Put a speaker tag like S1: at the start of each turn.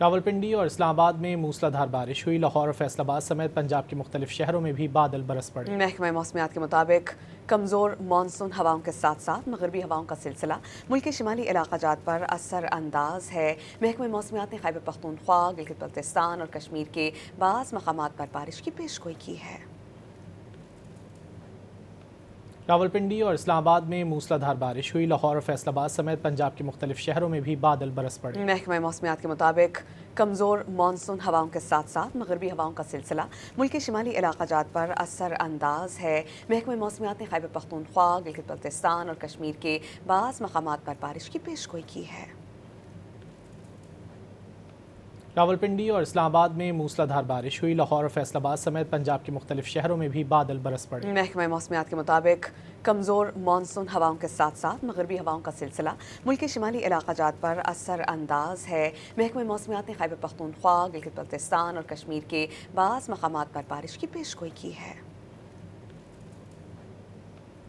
S1: راولپنڈی اور اسلام آباد میں موسلادھار بارش ہوئی۔ لاہور اور فیصل آباد سمیت پنجاب کے مختلف شہروں میں بھی بادل برس پڑے۔
S2: محکمہ موسمیات کے مطابق کمزور مانسون ہواؤں کے ساتھ ساتھ مغربی ہواؤں کا سلسلہ ملک کے شمالی علاقہ جات پر اثر انداز ہے۔ محکمہ موسمیات نے خیبر پختونخوا، گلگت بلتستان اور کشمیر کے بعض مقامات پر بارش کی پیشگوئی کی ہے۔
S1: راولپنڈی اور اسلام آباد میں موسلادھار بارش ہوئی۔ لاہور اور فیصل آباد سمیت پنجاب کے مختلف شہروں میں بھی بادل برس پڑے۔
S2: محکمہ موسمیات کے مطابق کمزور مانسون ہواؤں کے ساتھ ساتھ مغربی ہواؤں کا سلسلہ ملک کے شمالی علاقہ جات پر اثر انداز ہے۔ محکمہ موسمیات نے خیبر پختونخوا، گلگت بلتستان اور کشمیر کے بعض مقامات پر بارش کی پیشگوئی کی ہے۔
S1: راولپنڈی اور اسلام آباد میں موسلادھار بارش ہوئی۔ لاہور اور فیصل آباد سمیت پنجاب کے مختلف شہروں میں بھی بادل برس پڑے۔
S2: محکمہ موسمیات کے مطابق کمزور مانسون ہواؤں کے ساتھ ساتھ مغربی ہواؤں کا سلسلہ ملک کے شمالی علاقہ جات پر اثر انداز ہے۔ محکمہ موسمیات نے خیبر پختونخوا، گلگت بلتستان اور کشمیر کے بعض مقامات پر بارش کی پیشگوئی کی ہے۔